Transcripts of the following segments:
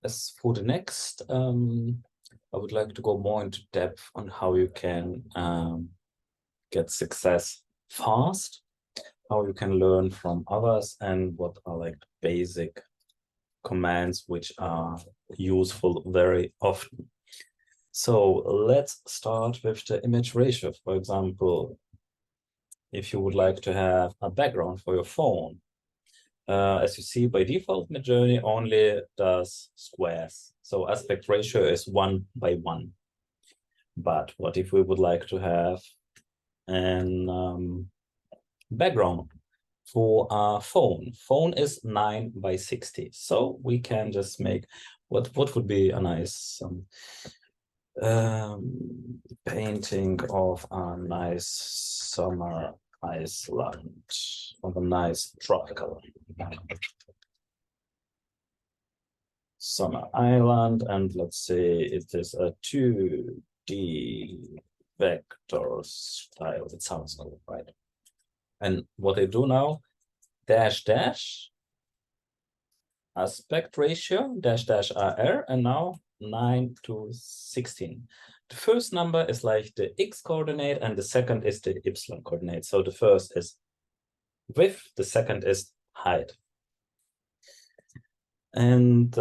As for the next, I would like to go more into depth on how you can get success fast, how you can learn from others, and what are like basic commands which are useful very often. So let's start with the image ratio. For example, if you would like to have a background for your phone, as you see, by default, Midjourney only does squares. So aspect ratio is 1:1. But what if we would like to have an background for a phone? Phone is 9:60. So we can just make what would be a nice painting of a nice summer Iceland, of a nice tropical summer island, and let's say it is a 2D vector style. It sounds cool, right? And what I do now, dash dash aspect ratio dash dash RR, and now 9:16. The first number is like the X coordinate and the second is the Y coordinate. So the first is width, the second is height. And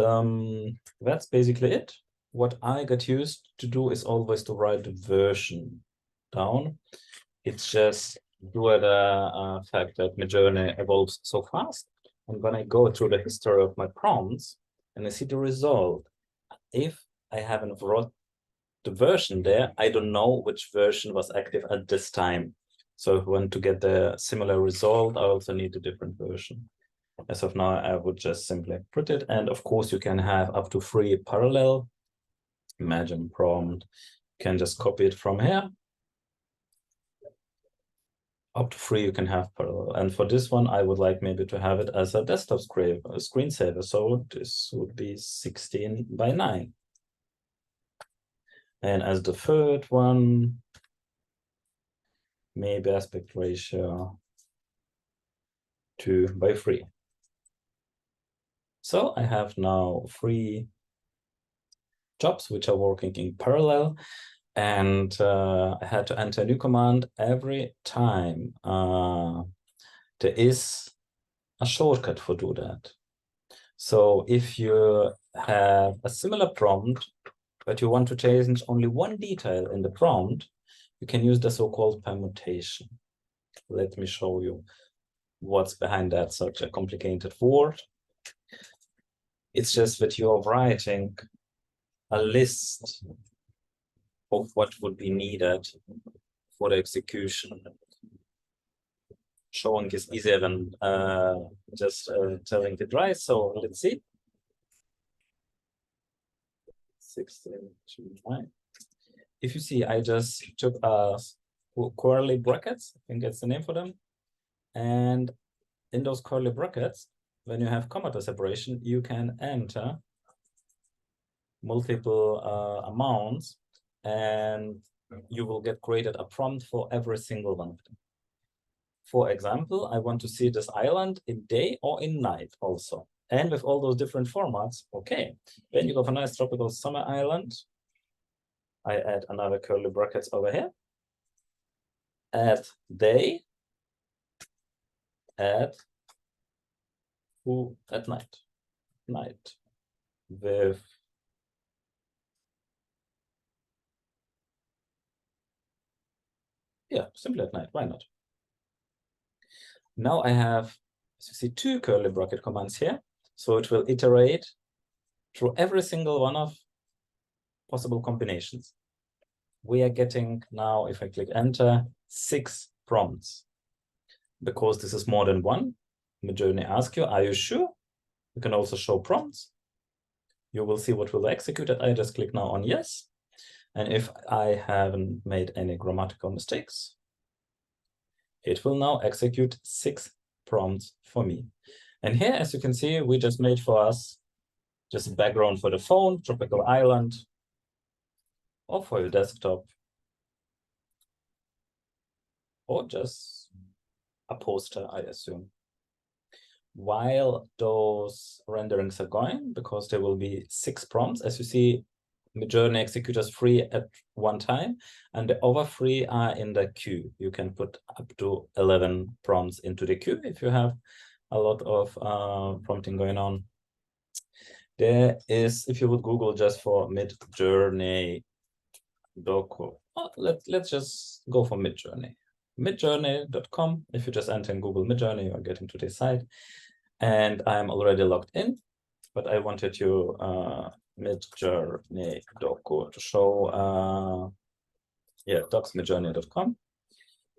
that's basically it. What I got used to do is always to write the version down. It's just due to the fact that Midjourney evolves so fast. And when I go through the history of my prompts and I see the result, if I haven't wrote the version there, I don't know which version was active at this time. So if I want to get the similar result, I also need a different version. As of now, I would just simply put it. And of course, you can have up to 3 parallel. Imagine prompt. You can just copy it from here. Up to 3 you can have parallel. And for this one, I would like maybe to have it as a desktop screensaver. So this would be 16:9. And as the third one, maybe aspect ratio 2:3. So I have now 3 jobs which are working in parallel, and I had to enter a new command every time there is a shortcut for do that. So if you have a similar prompt, but you want to change only one detail in the prompt, you can use the so-called permutation. Let me show you what's behind that such a complicated word. It's just that you're writing a list of what would be needed for the execution. Showing is easier than just telling it right. So let's see. 16:9. If you see, I just took curly brackets. I think that's the name for them. And in those curly brackets, when you have comma separation, you can enter multiple amounts, and you will get created a prompt for every single one of them. For example, I want to see this island in day or in night also. And with all those different formats, okay. Then you go for a nice tropical summer island. I add another curly brackets over here. Add day. Add at night. Night. With simply at night. Why not? Now I have, as you see, 2 curly bracket commands here. So it will iterate through every single one of possible combinations. We are getting now, if I click enter, 6 prompts. Because this is more than one, Midjourney asks you, are you sure? You can also show prompts. You will see what will execute it. I just click now on yes. And if I haven't made any grammatical mistakes, it will now execute 6 prompts for me. And here, as you can see, we just made for us just a background for the phone, tropical island, or for your desktop, or just a poster, I assume. while those renderings are going, because there will be 6 prompts. As you see, Midjourney executors 3 at one time, and the other 3 are in the queue. You can put up to 11 prompts into the queue if you have a lot of prompting going on. There is, if you would Google just for Midjourney docu, let's just go for Midjourney. Midjourney.com. If you just enter in Google Midjourney, you're getting to this site. And I'm already logged in, but I wanted you Midjourney docu to show, docs.midjourney.com.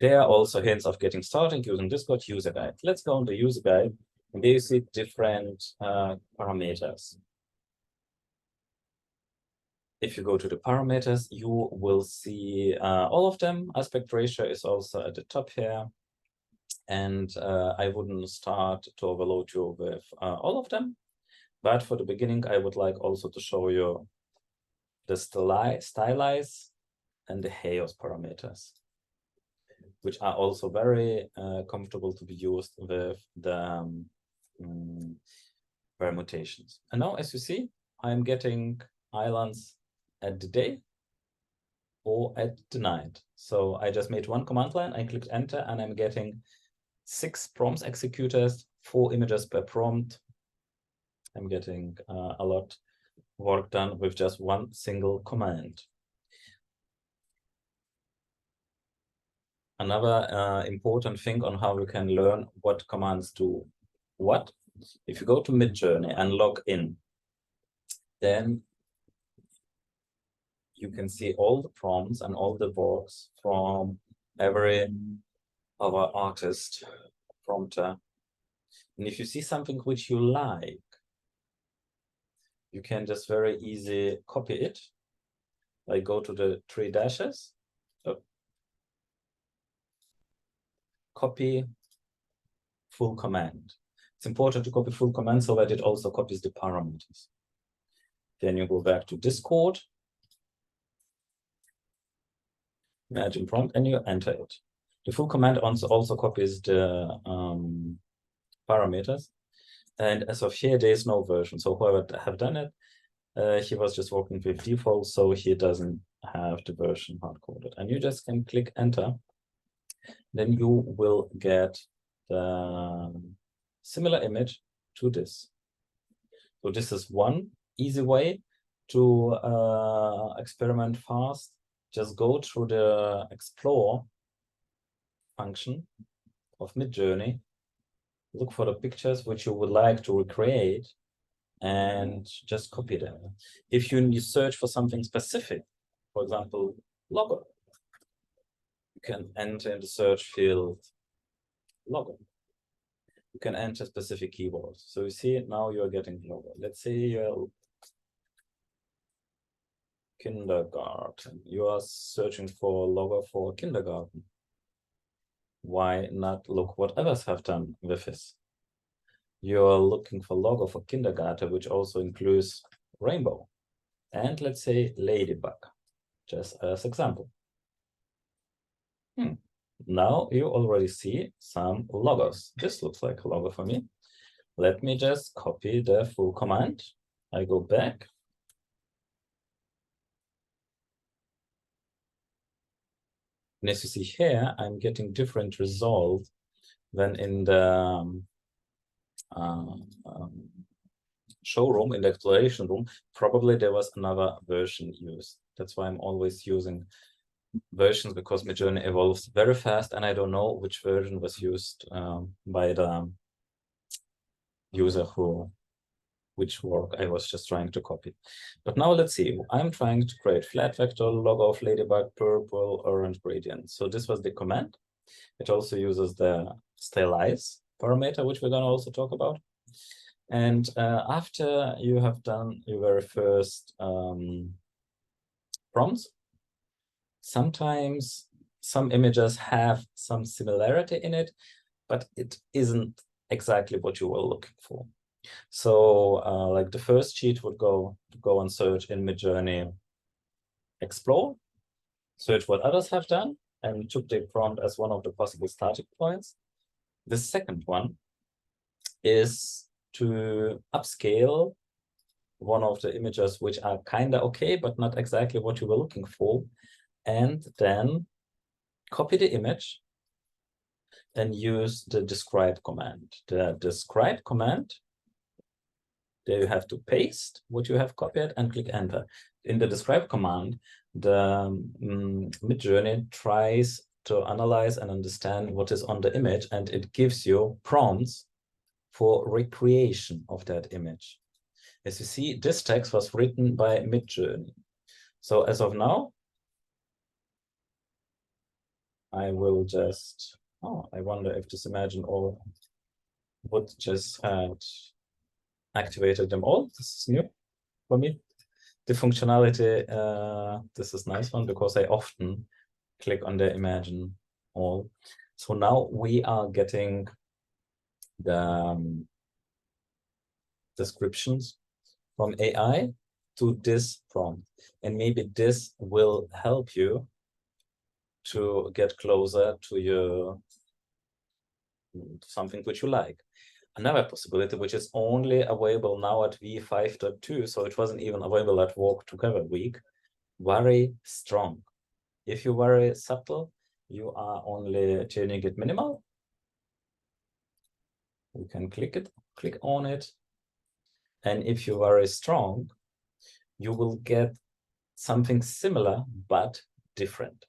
There are also hints of getting started using Discord user guide. Let's go on the user guide, and there you see different parameters. If you go to the parameters, you will see all of them. Aspect ratio is also at the top here. And I wouldn't start to overload you with all of them. But for the beginning, I would like also to show you the stylize and the chaos parameters, which are also very comfortable to be used with the permutations. And now, as you see, I'm getting islands at the day or at the night. So I just made one command line, I clicked enter, and I'm getting 6 prompts executors, 4 images per prompt. I'm getting a lot work done with just one single command. Another important thing on how you can learn what commands do what. If you go to Midjourney and log in, then you can see all the prompts and all the works from every other artist, prompter. And if you see something which you like, you can just very easily copy it. I go to the 3 dashes, copy full command. It's important to copy full command so that it also copies the parameters. Then you go back to Discord, imagine prompt, and you enter it. The full command also copies the parameters. And as of here, there is no version. So whoever have done it, he was just working with default, so he doesn't have the version hard-coded. And you just can click enter. Then you will get the similar image to this. So this is one easy way to experiment fast. Just go through the explore function of Midjourney, look for the pictures which you would like to recreate, and just copy them. If you search for something specific, for example, logo, you can enter in the search field logo. You can enter specific keywords. So you see now you are getting logo. Let's say you're kindergarten. You are searching for logo for kindergarten. Why not look what others have done with this? You're looking for logo for kindergarten, which also includes rainbow. And let's say ladybug, just as example. Now you already see some logos. This looks like a logo for me. Let me just copy the full command. I go back. And as you see here, I'm getting different results than in the showroom, in the exploration room. Probably there was another version used. That's why I'm always using versions, because Midjourney evolves very fast, and I don't know which version was used by the user which work I was just trying to copy. But now let's see, I'm trying to create flat vector logo of ladybug, purple, orange gradient. So this was the command. It also uses the stylize parameter, which we're going to also talk about. And after you have done your very first prompts, sometimes some images have some similarity in it, but it isn't exactly what you were looking for. So like the first cheat would go and search in Midjourney explore, search what others have done, and took the prompt as one of the possible starting points. The second one is to upscale one of the images which are kind of okay, but not exactly what you were looking for, and then copy the image and use the describe command. The describe command, there you have to paste what you have copied and click enter. In the describe command, the Midjourney tries to analyze and understand what is on the image, and it gives you prompts for recreation of that image. As you see, this text was written by Midjourney. So as of now, I will just, I wonder if this imagine all would just had activated them all. This is new for me. The functionality, this is nice one because I often click on the imagine all. So now we are getting the descriptions from AI to this prompt. And maybe this will help you to get closer to your something which you like. Another possibility, which is only available now at v5.2, so it wasn't even available at Walk Together week, very strong. If you're very subtle, you are only tuning it minimal. You can click on it. And if you're very strong, you will get something similar, but different.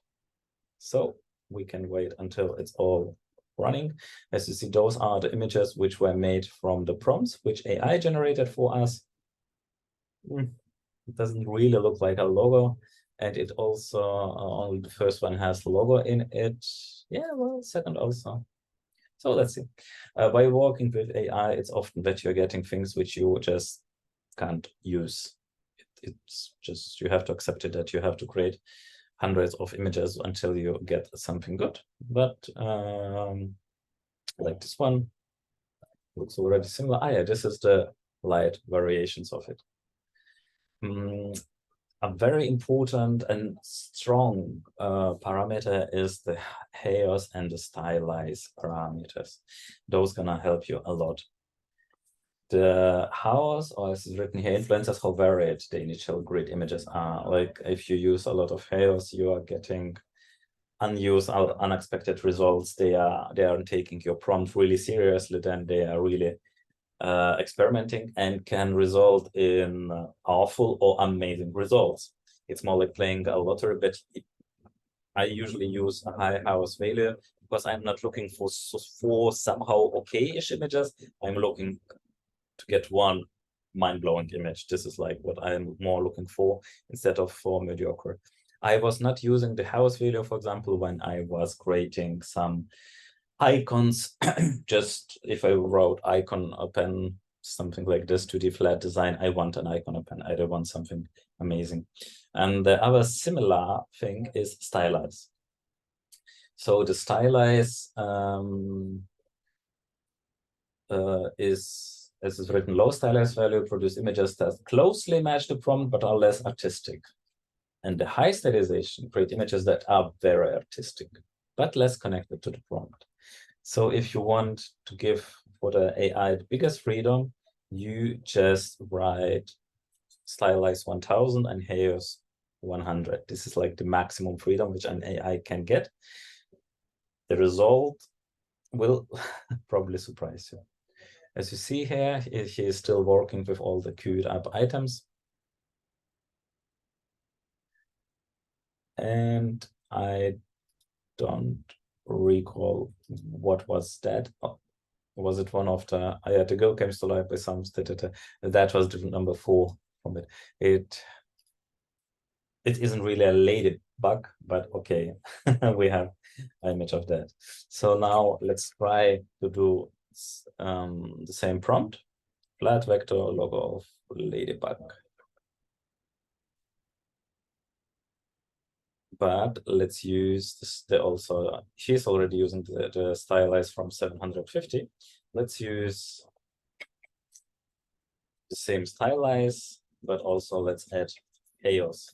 So we can wait until it's all running. As you see, those are the images which were made from the prompts, which AI generated for us. It doesn't really look like a logo. And it also, only the first one has the logo in it. Yeah, well, second also. So let's see. By working with AI, it's often that you're getting things which you just can't use. It's just, you have to accept it that you have to create hundreds of images until you get something good. But like this one looks already similar. Yeah, this is the light variations of it. A very important and strong parameter is the hairs and the stylize parameters. Those gonna help you a lot. The house, or as is written here, influences how varied the initial grid images are. Like if you use a lot of hairs, you are getting unused, unexpected results. They are taking your prompt really seriously, then they are really experimenting and can result in awful or amazing results. It's more like playing a lottery, but I usually use a high house value because I'm not looking for somehow okay-ish images. I'm looking to get one mind-blowing image. This is like what I'm more looking for instead of for mediocre. I was not using the house value, for example, when I was creating some icons. Just if I wrote icon open, something like this, 2D flat design, I want an icon open. I don't want something amazing. And the other similar thing is stylize. So the stylize is, as is written, low stylize value produce images that closely match the prompt but are less artistic. And the high stylization create images that are very artistic but less connected to the prompt. So if you want to give for the AI the biggest freedom, you just write stylize 1000 and hairs 100. This is like the maximum freedom which an AI can get. The result will probably surprise you. As you see here, he is still working with all the queued up items. And I don't recall what was that. Oh, was it one of the, the girl comes to life by some that was different number 4 from it. It isn't really a ladybug, but okay, we have an image of that. So now let's try to do the same prompt, flat vector logo of ladybug. But let's use this, she's already using the stylize from 750. Let's use the same stylize, but also let's add chaos.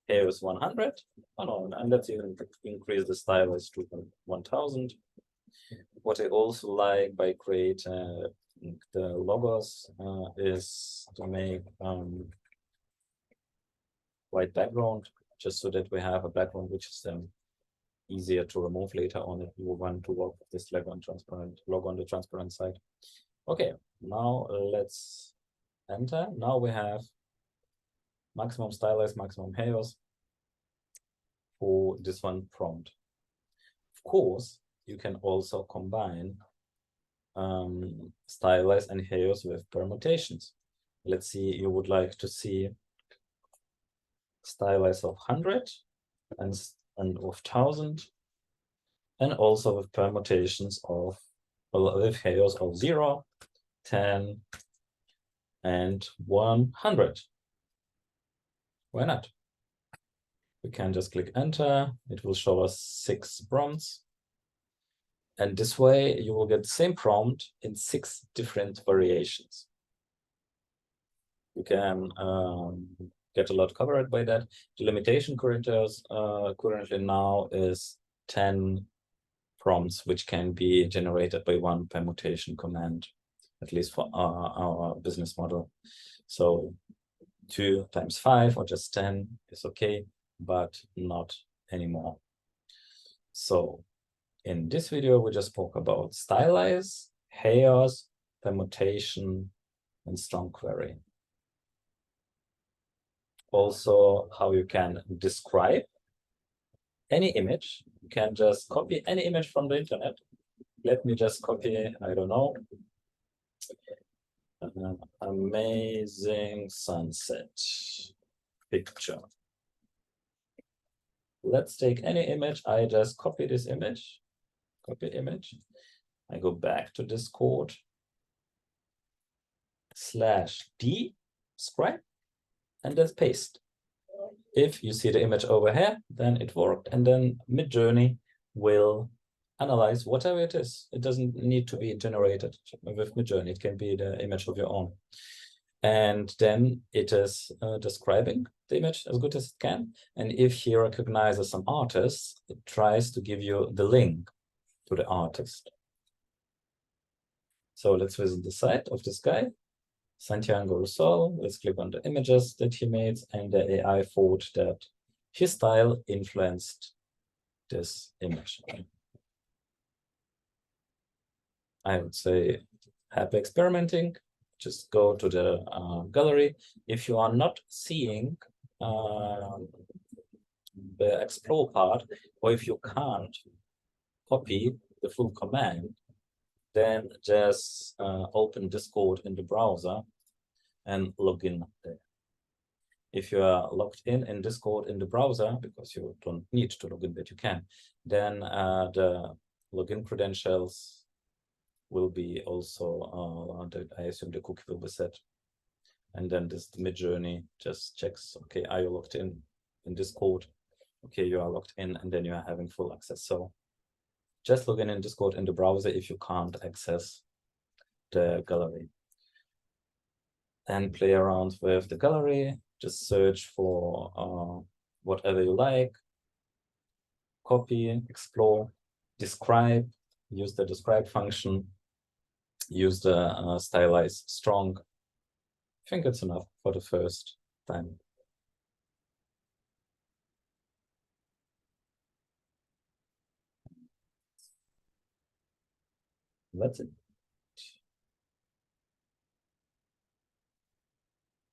Chaos 100. Oh no, and let's even increase the stylize to 1000. What I also like by create the logos is to make white background, just so that we have a background which is easier to remove later on if you want to work with this logo on the transparent side. Okay, now let's enter. Now we have maximum stylize, maximum chaos for this one prompt. Of course, you can also combine stylize and chaos with permutations. Let's see, you would like to see stylize of 100 and of 1000, and also with permutations of, well, with chaos of 0, 10, and 100. Why not? We can just click enter. It will show us 6 prompts. And this way you will get the same prompt in 6 different variations. You can get a lot covered by that. The limitation currently now is 10 prompts, which can be generated by one permutation command, at least for our business model. So 2 times 5 or just 10 is okay, but not anymore. So in this video, we just spoke about stylize, chaos, permutation, and strong query. Also, how you can describe any image. You can just copy any image from the internet. Let me just copy, I don't know, amazing sunset picture. Let's take any image. I just copy this image, copy image. I go back to Discord /d scribe and just paste. If you see the image over here, then it worked, and then Midjourney will analyze whatever it is. It doesn't need to be generated with Midjourney. It can be the image of your own. And then it is describing the image as good as it can. And if he recognizes some artists, it tries to give you the link to the artist. So let's visit the site of this guy, Santiago Rousseau. Let's click on the images that he made, and the AI thought that his style influenced this image. I would say happy experimenting. Just go to the gallery. If you are not seeing the explore part, or if you can't copy the full command, then just open Discord in the browser and log in there. If you are logged in Discord in the browser, because you don't need to log in, but you can, then the login credentials will be also, I assume the cookie will be set. And then this Midjourney just checks, okay, are you logged in Discord? Okay, you are logged in, and then you are having full access. So just log in Discord in the browser if you can't access the gallery. And play around with the gallery. Just search for whatever you like. Copy, explore, describe, use the describe function, use the stylize strong. I think it's enough for the first time. That's it.